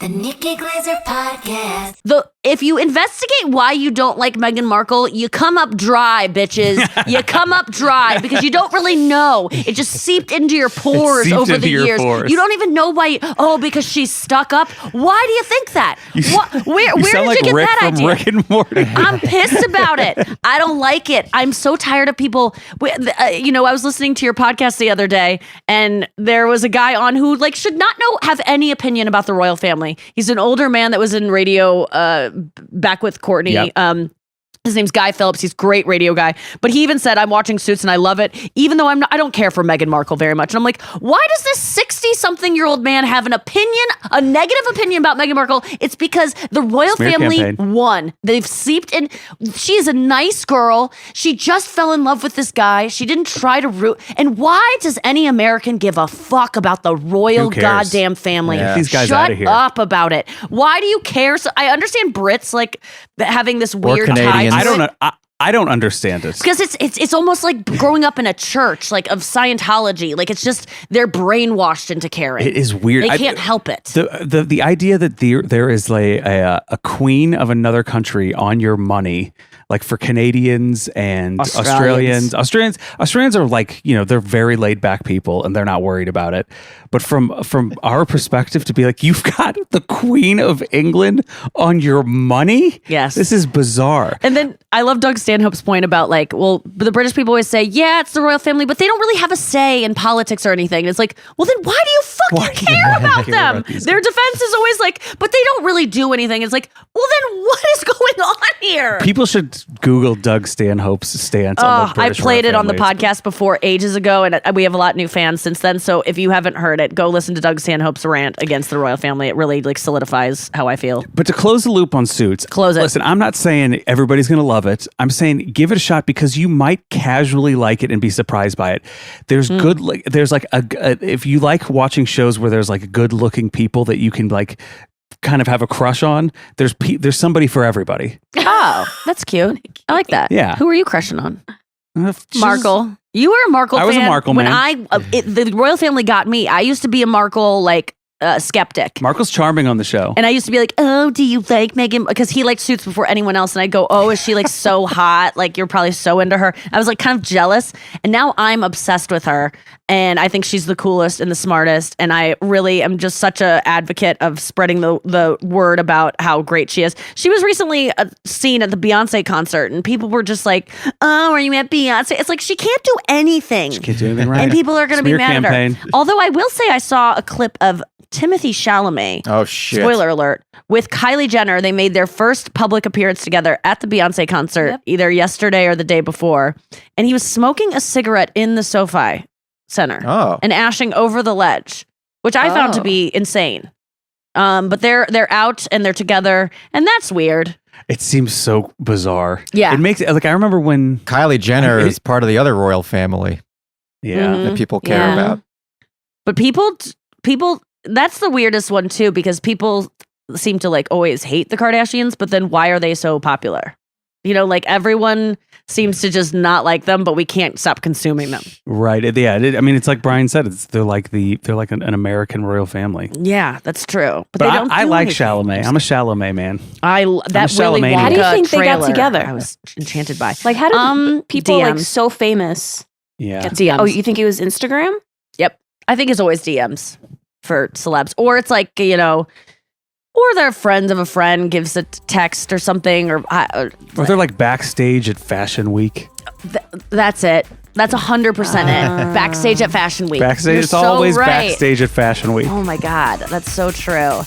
The Nikki Glaser Podcast. If you investigate why you don't like Meghan Markle, you come up dry, bitches. You come up dry because you don't really know. It just seeped into your pores over the years. You don't even know why. Because she's stuck up. Why do you think that? Where did you get that idea? Rick and Morty. I'm pissed about it. I don't like it. I'm so tired of people. I was listening to your podcast the other day, and there was a guy on who should not have any opinion about the royal family. He's an older man that was in radio back with Courtney. Yep. His name's Guy Phillips. He's a great radio guy. But he even said, I'm watching Suits and I love it, even though I don't care for Meghan Markle very much. And I'm like, why does this 60-something-year-old man have an opinion, a negative opinion about Meghan Markle? It's because the royal family won. They've seeped in. She is a nice girl. She just fell in love with this guy. She didn't try to root. And why does any American give a fuck about the royal goddamn family? Yeah. These guys Shut out of here. up about it. Why do you care? So I understand Brits having this weird tie. I don't understand it because it's almost like growing up in a church of Scientology. It's just they're brainwashed into caring. It is weird. They can't help it. The idea that there is a queen of another country on your money, for Canadians and Australians are they're very laid back people and they're not worried about it. But from our perspective, to be you've got the Queen of England on your money. Yes, this is bizarre. And then I love Doug Stanhope's point about the British people always say, yeah, it's the royal family, but they don't really have a say in politics or anything. And it's well, then why do you fucking care about them? Their defense is always but they don't really do anything. It's well, then what is going on here? People should Google Doug Stanhope's stance on the British I played it on the families. podcast before ages ago, and we have a lot of new fans since then. So if you haven't heard it, go listen to Doug Stanhope's rant against the royal family. It really solidifies how I feel. But to close the loop on Suits, listen, I'm not saying everybody's going to love it. I'm saying give it a shot because you might casually like it and be surprised by it. There's if you like watching shows where there's good looking people that you can kind of have a crush on, there's somebody for everybody. Oh, that's cute. I like that. Yeah. Who are you crushing on? Markle. You were a Markle fan. I was a Markle man. The royal family got me. I used to be a Markle skeptic. Markle's charming on the show. And I used to be oh, do you like Meghan? Because he liked Suits before anyone else. And I'd go, oh, is she so hot? You're probably so into her. I was kind of jealous. And now I'm obsessed with her. And I think she's the coolest and the smartest. And I really am just such an advocate of spreading the word about how great she is. She was recently seen at the Beyonce concert. And people were just oh, are you at Beyonce? It's she can't do anything. She can't do anything right. And people are going to be mad campaign. at her. Although I will say I saw a clip of Timothy Chalamet. Oh, shit. Spoiler alert. With Kylie Jenner, they made their first public appearance together at the Beyonce concert, either yesterday or the day before. And he was smoking a cigarette in the SoFi Center and ashing over the ledge, which I found to be insane. But they're out and they're together, and that's weird. It seems so bizarre. Yeah. It makes I remember when Kylie Jenner is part of the other royal family. Yeah. That people care about. But people, that's the weirdest one too, because people seem to always hate the Kardashians, but then why are they so popular? Everyone seems to just not like them, but we can't stop consuming them. Right. Yeah. It's like Brian said. They're like an American royal family. Yeah, that's true. But I like Chalamet. I'm a Chalamet man. That really Chalamet. Wonka How do you think trailer, they got together? I was enchanted by. How did people DMs. so famous? Yeah. DMs. Oh, you think it was Instagram? Yep. I think it's always DMs for celebs, or it's or they're friends of a friend gives a text or something, or they're backstage at Fashion Week. That's it. That's 100% it. Backstage at Fashion Week. Backstage. You're It's always right. backstage at Fashion Week. Oh my God, that's so true.